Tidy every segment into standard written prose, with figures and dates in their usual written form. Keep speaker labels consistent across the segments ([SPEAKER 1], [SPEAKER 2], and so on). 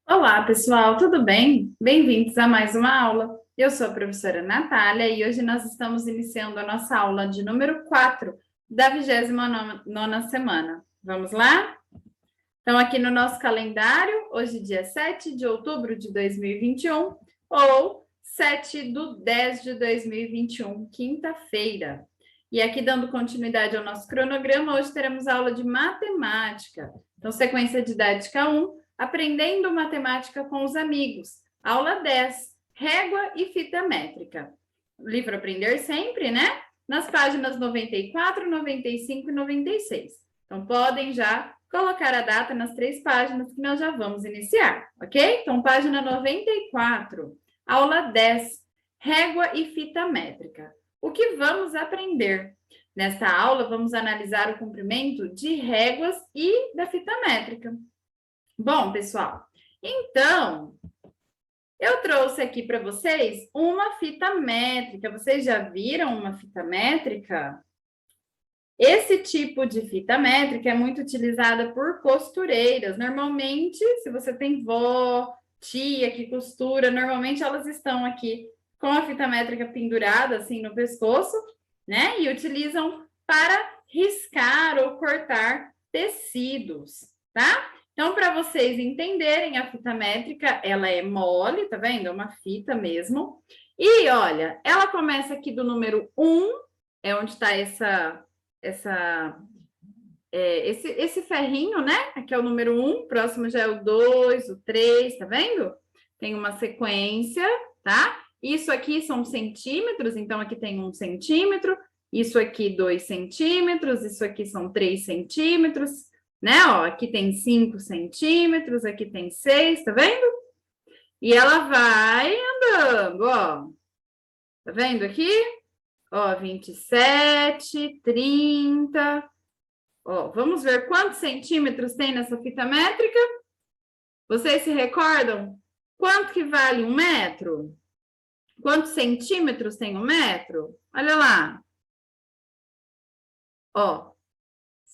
[SPEAKER 1] Olá, pessoal, tudo bem? Bem-vindos a mais uma aula. Eu sou a professora Natália e hoje nós estamos iniciando a nossa aula de número 4 da 29ª semana. Vamos lá? Então, aqui no nosso calendário, hoje dia 7 de outubro de 2021 ou 7/10/2021, quinta-feira. E aqui, dando continuidade ao nosso cronograma, hoje teremos aula de matemática. Então, sequência didática 1, aprendendo matemática com os amigos. Aula 10, régua e fita métrica. Livro Aprender Sempre, né? Nas páginas 94, 95 e 96. Então, podem já colocar a data nas 3 páginas que nós já vamos iniciar, ok? Então, página 94, aula 10, régua e fita métrica. O que vamos aprender? Nesta aula, vamos analisar o comprimento de réguas e da fita métrica. Bom, pessoal, então, eu trouxe aqui para vocês uma fita métrica. Vocês já viram uma fita métrica? Esse tipo de fita métrica é muito utilizada por costureiras. Normalmente, se você tem vó, tia que costura, normalmente elas estão aqui com a fita métrica pendurada assim no pescoço, né? E utilizam para riscar ou cortar tecidos, tá? Então, para vocês entenderem, a fita métrica, ela é mole, tá vendo? É uma fita mesmo. E, olha, ela começa aqui do número 1, é onde está esse ferrinho, né? Aqui é o número 1, próximo já é o 2, o 3, tá vendo? Tem uma sequência, tá? Isso aqui são centímetros, então aqui tem 1 centímetro, isso aqui 2 centímetros, isso aqui são 3 centímetros, né? Ó, aqui tem 5 centímetros, aqui tem 6, tá vendo? E ela vai andando, ó. Tá vendo aqui? Ó, 27, 30. Ó, vamos ver quantos centímetros tem nessa fita métrica? Vocês se recordam? Quanto que vale 1 metro? Quantos centímetros tem 1 metro? Olha lá. Ó,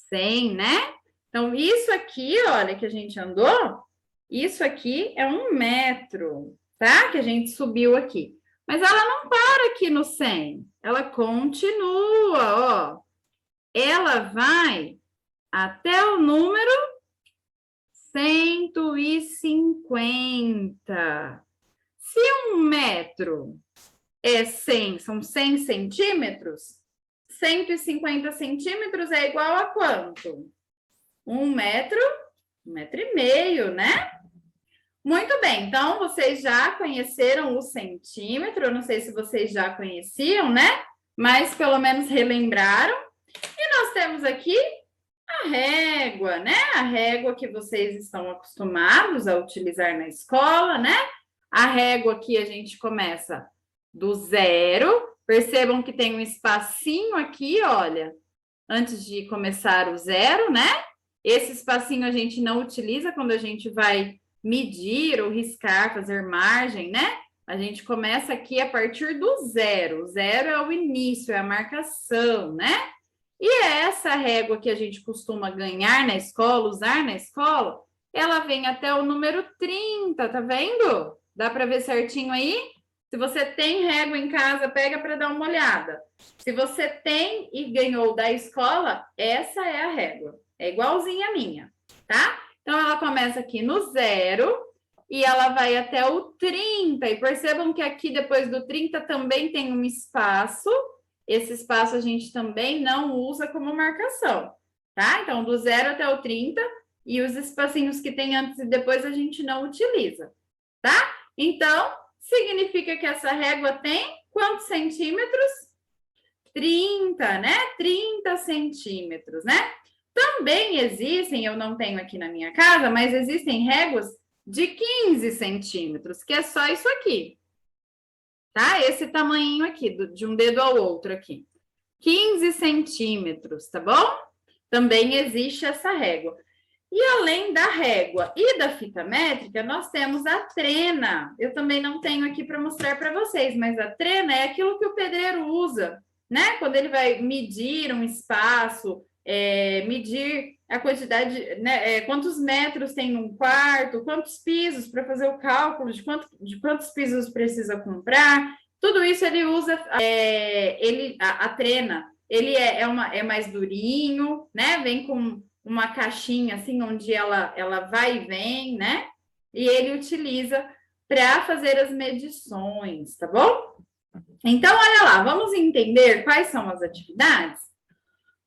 [SPEAKER 1] 100, né? Então, isso aqui, olha, que a gente andou, isso aqui é 1 metro, tá? Que a gente subiu aqui. Mas ela não para aqui no 100. Ela continua, ó. Ela vai até o número 150. Se 1 metro é 100, são 100 centímetros, 150 centímetros é igual a quanto? 1 metro, 1,5 metro, né? Muito bem, então vocês já conheceram o centímetro, eu não sei se vocês já conheciam, né? Mas pelo menos relembraram. E nós temos aqui a régua, né? A régua que vocês estão acostumados a utilizar na escola, né? A régua aqui a gente começa do 0. Percebam que tem um espacinho aqui, olha, antes de começar o 0, né? Esse espacinho a gente não utiliza quando a gente vai medir ou riscar, fazer margem, né? A gente começa aqui a partir do 0. O 0 é o início, é a marcação, né? E essa régua que a gente costuma ganhar na escola, usar na escola, ela vem até o número 30, tá vendo? Dá para ver certinho aí? Se você tem régua em casa, pega para dar uma olhada. Se você tem e ganhou da escola, essa é a régua. É igualzinha a minha, tá? Então, ela começa aqui no 0 e ela vai até o 30. E percebam que aqui, depois do 30, também tem um espaço. Esse espaço a gente também não usa como marcação, tá? Então, do 0 até o 30, e os espacinhos que tem antes e depois a gente não utiliza, tá? Então, significa que essa régua tem quantos centímetros? 30, né? 30 centímetros, né? Também existem, eu não tenho aqui na minha casa, mas existem réguas de 15 centímetros, que é só isso aqui, tá? Esse tamanho aqui, de um dedo ao outro aqui. 15 centímetros, tá bom? Também existe essa régua. E além da régua e da fita métrica, nós temos a trena. Eu também não tenho aqui para mostrar para vocês, mas a trena é aquilo que o pedreiro usa, né? Quando ele vai medir um espaço, medir a quantidade, né, quantos metros tem num quarto, quantos pisos para fazer o cálculo de quantos pisos precisa comprar. Tudo isso ele usa, a trena, ele é mais durinho, né? Vem com uma caixinha assim, onde ela vai e vem, né? E ele utiliza para fazer as medições, tá bom? Então, olha lá, vamos entender quais são as atividades?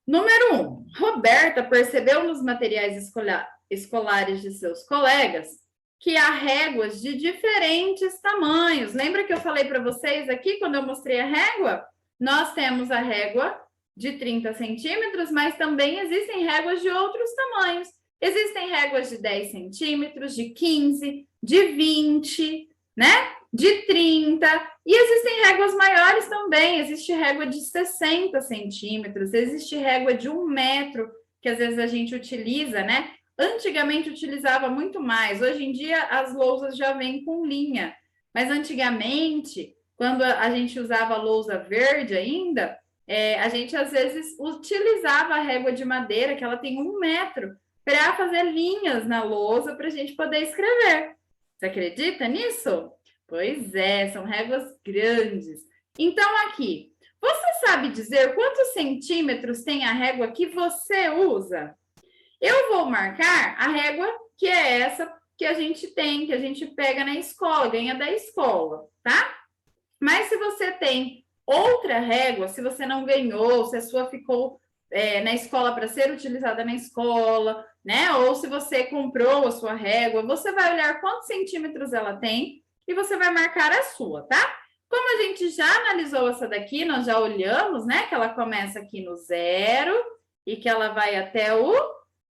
[SPEAKER 1] Número 1, Roberta percebeu nos materiais escolares de seus colegas que há réguas de diferentes tamanhos. Lembra que eu falei para vocês aqui, quando eu mostrei a régua? Nós temos a régua de 30 centímetros, mas também existem réguas de outros tamanhos. Existem réguas de 10 centímetros, de 15, de 20, né? De 30, e existem réguas maiores também, existe régua de 60 centímetros, existe régua de 1 metro, que às vezes a gente utiliza, né? Antigamente utilizava muito mais, hoje em dia as lousas já vêm com linha, mas antigamente, quando a gente usava lousa verde ainda, a gente às vezes utilizava a régua de madeira, que ela tem 1 metro, para fazer linhas na lousa para a gente poder escrever. Você acredita nisso? Pois é, são réguas grandes. Então, aqui, você sabe dizer quantos centímetros tem a régua que você usa? Eu vou marcar a régua que é essa que a gente tem, que a gente pega na escola, ganha da escola, tá? Mas se você tem outra régua, se você não ganhou, se a sua ficou na escola para ser utilizada na escola, né? Ou se você comprou a sua régua, você vai olhar quantos centímetros ela tem e você vai marcar a sua, tá? Como a gente já analisou essa daqui, nós já olhamos, né? Que ela começa aqui no 0 e que ela vai até o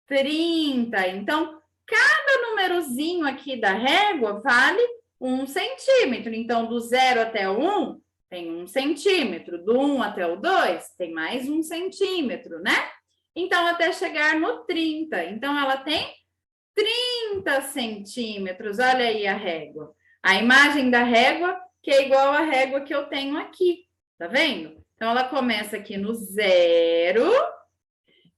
[SPEAKER 1] 30. Então, cada númerozinho aqui da régua vale 1 centímetro. Então, do 0 até o 1, tem 1 centímetro. Do 1 até o 2, tem mais 1 centímetro, né? Então, até chegar no 30. Então, ela tem 30 centímetros. Olha aí a régua. A imagem da régua, que é igual à régua que eu tenho aqui. Tá vendo? Então, ela começa aqui no 0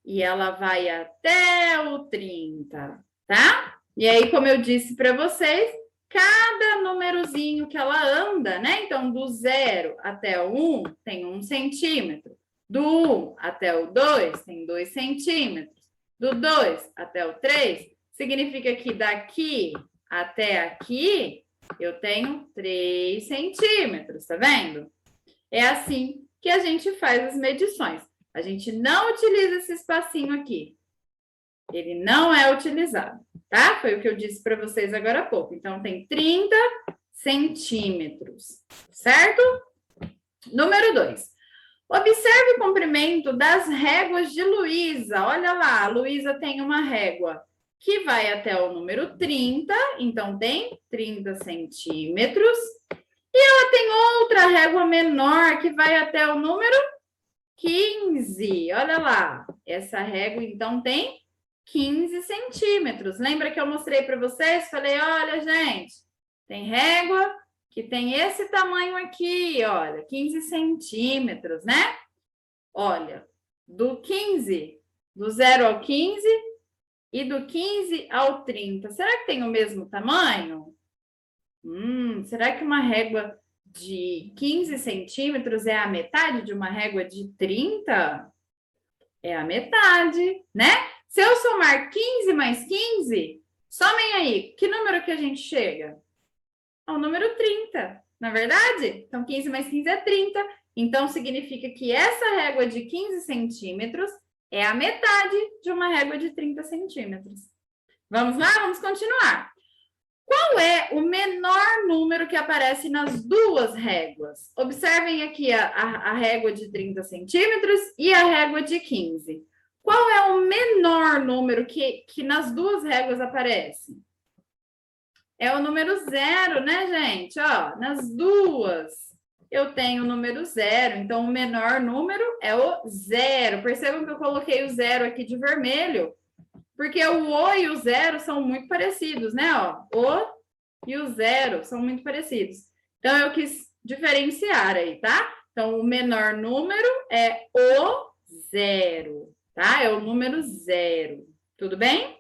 [SPEAKER 1] e ela vai até o 30, tá? E aí, como eu disse para vocês, cada númerozinho que ela anda, né? Então, do 0 até o 1 tem 1 centímetro. Do 1 até o 2 tem 2 centímetros. Do 2 até o 3 significa que daqui até aqui eu tenho 3 centímetros, tá vendo? É assim que a gente faz as medições. A gente não utiliza esse espacinho aqui. Ele não é utilizado, tá? Foi o que eu disse para vocês agora há pouco. Então, tem 30 centímetros, certo? Número 2. Observe o comprimento das réguas de Luísa. Olha lá, a Luísa tem uma régua que vai até o número 30, então tem 30 centímetros. E ela tem outra régua menor que vai até o número 15. Olha lá, essa régua então tem 15 centímetros. Lembra que eu mostrei para vocês? Falei, olha, gente, tem régua que tem esse tamanho aqui, olha, 15 centímetros, né? Olha, do 15, do 0 ao 15 e do 15 ao 30. Será que tem o mesmo tamanho? Será que uma régua de 15 centímetros é a metade de uma régua de 30? É a metade, né? Se eu somar 15 mais 15, somem aí, que número que a gente chega? Ao número 30, não é verdade? Então, 15 mais 15 é 30. Então, significa que essa régua de 15 centímetros é a metade de uma régua de 30 centímetros. Vamos lá? Vamos continuar. Qual é o menor número que aparece nas duas réguas? Observem aqui a régua de 30 centímetros e a régua de 15. Qual é o menor número que nas duas réguas aparece? É o número 0, né, gente? Ó, nas duas eu tenho o número 0, então o menor número é o 0. Percebam que eu coloquei o 0 aqui de vermelho, porque o O e o 0 são muito parecidos, né? Ó, O e o 0 são muito parecidos. Então, eu quis diferenciar aí, tá? Então, o menor número é o 0, tá? É o número 0. Tudo bem?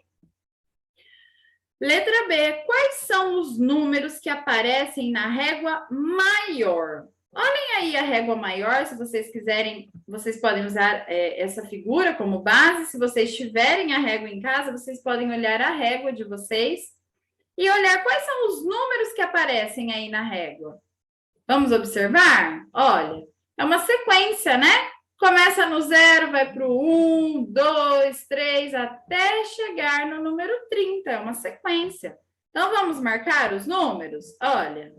[SPEAKER 1] Letra B. Quais são os números que aparecem na régua maior? Olhem aí a régua maior, se vocês quiserem, vocês podem usar essa figura como base. Se vocês tiverem a régua em casa, vocês podem olhar a régua de vocês e olhar quais são os números que aparecem aí na régua. Vamos observar? Olha, é uma sequência, né? Começa no 0, vai para o 1, 2, 3, até chegar no número 30. É uma sequência. Então, vamos marcar os números? Olha.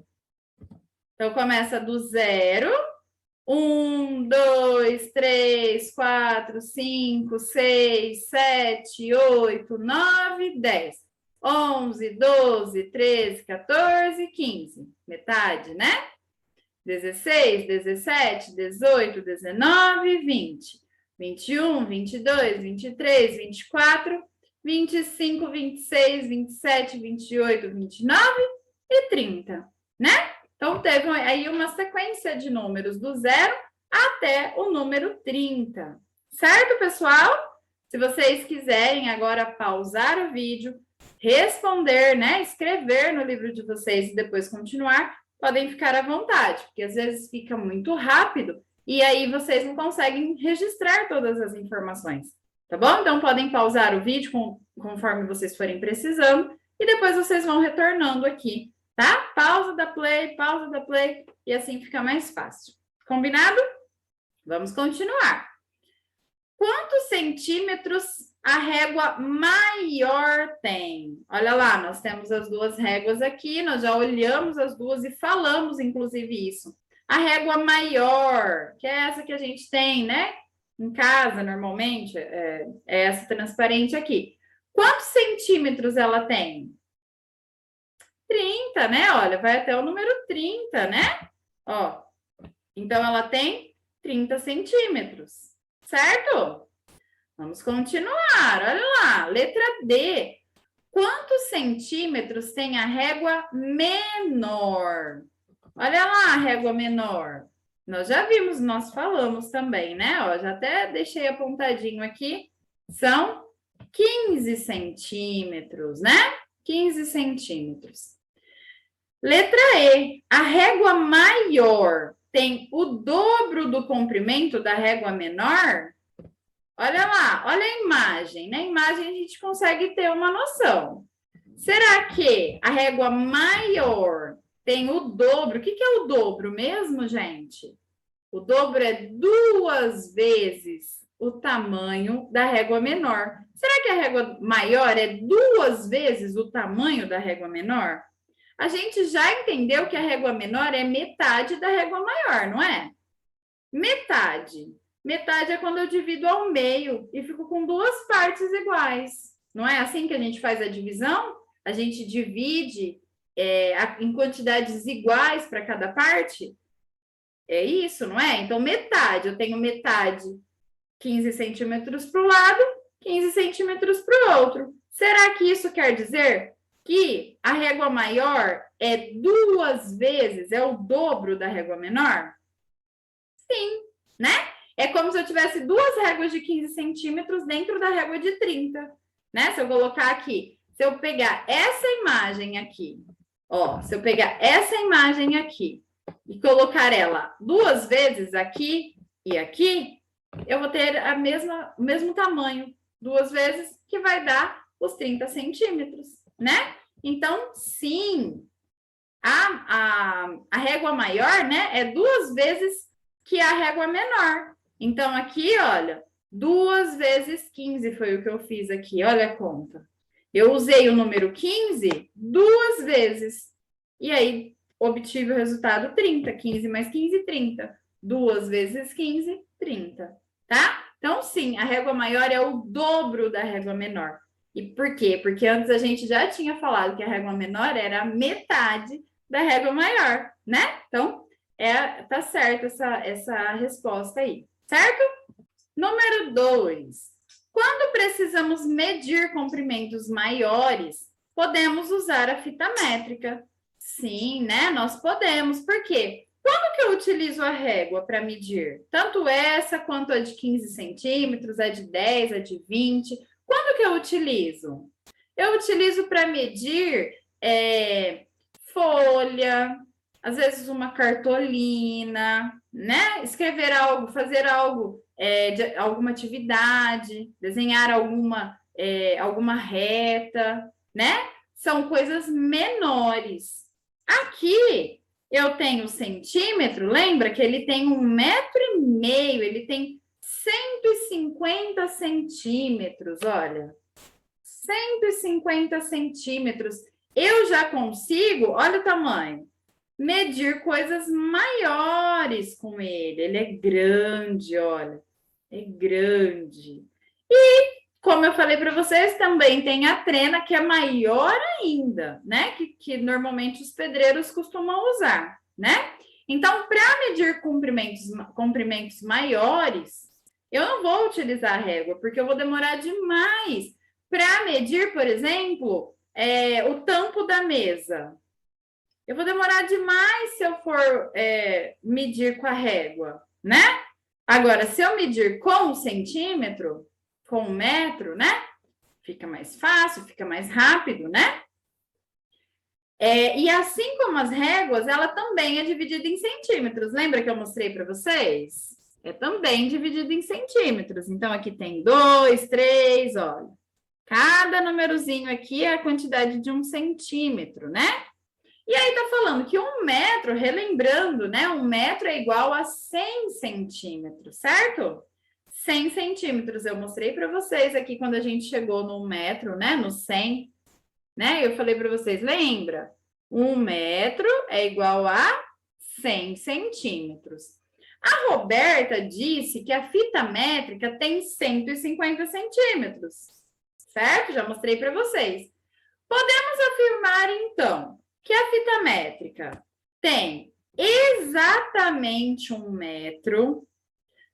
[SPEAKER 1] Então, começa do 0. 1, 2, 3, 4, 5, 6, 7, 8, 9, 10. 11, 12, 13, 14, 15. Metade, né? 16, 17, 18, 19, 20, 21, 22, 23, 24, 25, 26, 27, 28, 29 e 30, né? Então, teve aí uma sequência de números do 0 até o número 30, certo, pessoal? Se vocês quiserem agora pausar o vídeo, responder, né? Escrever no livro de vocês e depois continuar, podem ficar à vontade, porque às vezes fica muito rápido e aí vocês não conseguem registrar todas as informações, tá bom? Então, podem pausar o vídeo conforme vocês forem precisando e depois vocês vão retornando aqui, tá? Pausa da play e assim fica mais fácil. Combinado? Vamos continuar. Quantos centímetros a régua maior tem? Olha lá, nós temos as duas réguas aqui, nós já olhamos as duas e falamos, inclusive, isso. A régua maior, que é essa que a gente tem, né? Em casa, normalmente, é essa transparente aqui. Quantos centímetros ela tem? 30, né? Olha, vai até o número 30, né? Ó, então, ela tem 30 centímetros. Certo? Vamos continuar. Olha lá, letra D. Quantos centímetros tem a régua menor? Olha lá a régua menor. Nós já vimos, nós falamos também, né? Ó, já até deixei apontadinho aqui. São 15 centímetros, né? 15 centímetros. Letra E. A régua maior tem o dobro do comprimento da régua menor? Olha lá, olha a imagem. Na imagem a gente consegue ter uma noção. Será que a régua maior tem o dobro? O que é o dobro mesmo, gente? O dobro é 2 vezes o tamanho da régua menor. Será que a régua maior é 2 vezes o tamanho da régua menor? A gente já entendeu que a régua menor é metade da régua maior, não é? Metade. Metade é quando eu divido ao meio e fico com 2 partes iguais. Não é assim que a gente faz a divisão? A gente divide em quantidades iguais para cada parte? É isso, não é? Então, metade. Eu tenho metade, 15 centímetros para o lado, 15 centímetros para o outro. Será que isso quer dizer que a régua maior é 2 vezes, é o dobro da régua menor? Sim, né? É como se eu tivesse 2 réguas de 15 centímetros dentro da régua de 30, né? Se eu colocar aqui, se eu pegar essa imagem aqui, ó, se eu pegar essa imagem aqui e colocar ela 2 vezes aqui e aqui, eu vou ter o mesmo tamanho, 2 vezes, que vai dar os 30 centímetros, né? Então, sim, a régua maior, né, é 2 vezes que a régua menor. Então, aqui, olha, 2 vezes 15 foi o que eu fiz aqui, olha a conta. Eu usei o número 15 2 vezes, e aí obtive o resultado 30, 15 mais 15, 30. 2 vezes 15, 30, tá? Então, sim, a régua maior é o dobro da régua menor. E por quê? Porque antes a gente já tinha falado que a régua menor era a metade da régua maior, né? Então, tá certo essa resposta aí, certo? Número 2. Quando precisamos medir comprimentos maiores, podemos usar a fita métrica. Sim, né? Nós podemos. Por quê? Quando que eu utilizo a régua para medir? Tanto essa quanto a de 15 centímetros, a de 10, a de 20. Quando que eu utilizo? Eu utilizo para medir folha, às vezes uma cartolina, né? Escrever algo, fazer algo, alguma atividade, desenhar alguma reta, né? São coisas menores. Aqui eu tenho o centímetro, lembra que ele tem 1,5 metro, ele tem 150 centímetros, olha. 150 centímetros. Eu já consigo, olha o tamanho, medir coisas maiores com ele. Ele é grande, olha. É grande. E, como eu falei para vocês, também tem a trena, que é maior ainda, né? Que normalmente os pedreiros costumam usar, né? Então, para medir comprimentos maiores, eu não vou utilizar a régua, porque eu vou demorar demais para medir, por exemplo, o tampo da mesa. Eu vou demorar demais se eu for medir com a régua, né? Agora, se eu medir com um centímetro, com 1 metro, né? Fica mais fácil, fica mais rápido, né? E assim como as réguas, ela também é dividida em centímetros. Lembra que eu mostrei para vocês? É também dividida em centímetros. Então, aqui tem 2, 3, olha. Cada númerozinho aqui é a quantidade de 1 centímetro, né? E aí tá falando que 1 metro, relembrando, né? 1 metro é igual a 100 centímetros, certo? 100 centímetros, eu mostrei para vocês aqui quando a gente chegou no 1 metro, né? No 100, né? Eu falei para vocês, lembra? 1 metro é igual a 100 centímetros. A Roberta disse que a fita métrica tem 150 centímetros, certo? Já mostrei para vocês. Podemos afirmar, então, que a fita métrica tem exatamente 1 metro,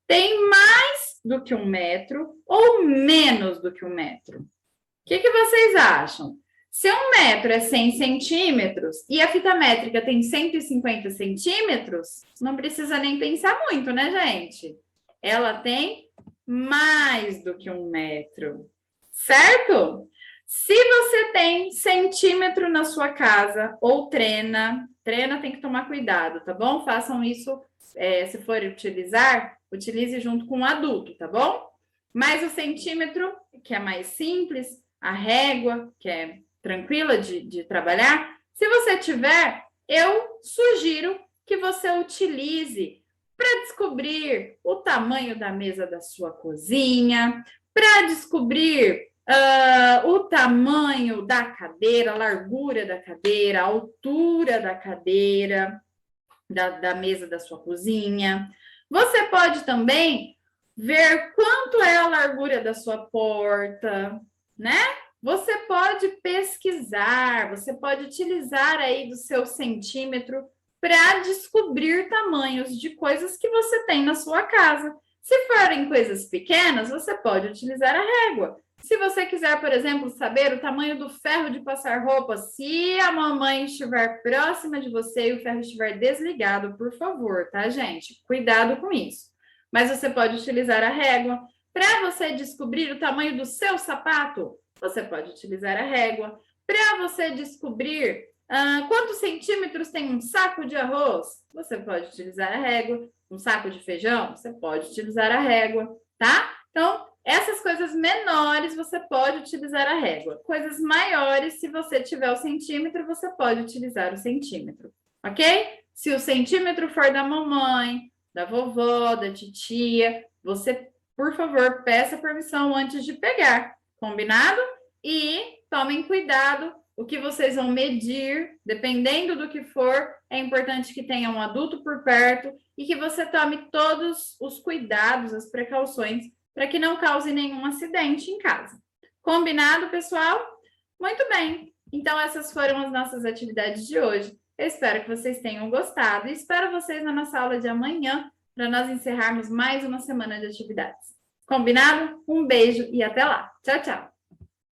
[SPEAKER 1] tem mais do que 1 metro ou menos do que 1 metro? O que vocês acham? Se 1 metro é 100 centímetros e a fita métrica tem 150 centímetros, não precisa nem pensar muito, né, gente? Ela tem mais do que 1 metro, certo? Se você tem centímetro na sua casa ou trena tem que tomar cuidado, tá bom? Façam isso, se for utilizar, utilize junto com o adulto, tá bom? Mas o centímetro, que é mais simples, a régua, que é tranquila de trabalhar, se você tiver, eu sugiro que você utilize para descobrir o tamanho da mesa da sua cozinha, para descobrir o tamanho da cadeira, a largura da cadeira, a altura da cadeira, da mesa da sua cozinha. Você pode também ver quanto é a largura da sua porta, né? Você pode pesquisar, você pode utilizar aí do seu centímetro para descobrir tamanhos de coisas que você tem na sua casa. Se forem coisas pequenas, você pode utilizar a régua. Se você quiser, por exemplo, saber o tamanho do ferro de passar roupa, se a mamãe estiver próxima de você e o ferro estiver desligado, por favor, tá, gente? Cuidado com isso. Mas você pode utilizar a régua. Para você descobrir o tamanho do seu sapato, você pode utilizar a régua. Para você descobrir quantos centímetros tem um saco de arroz, você pode utilizar a régua. Um saco de feijão, você pode utilizar a régua, tá? Então, essas coisas menores, você pode utilizar a régua. Coisas maiores, se você tiver o centímetro, você pode utilizar o centímetro, ok? Se o centímetro for da mamãe, da vovó, da titia, você, por favor, peça permissão antes de pegar, combinado? E tomem cuidado, o que vocês vão medir, dependendo do que for, é importante que tenha um adulto por perto e que você tome todos os cuidados, as precauções, para que não cause nenhum acidente em casa. Combinado, pessoal? Muito bem. Então, essas foram as nossas atividades de hoje. Eu espero que vocês tenham gostado e espero vocês na nossa aula de amanhã para nós encerrarmos mais uma semana de atividades. Combinado? Um beijo e até lá. Tchau, tchau.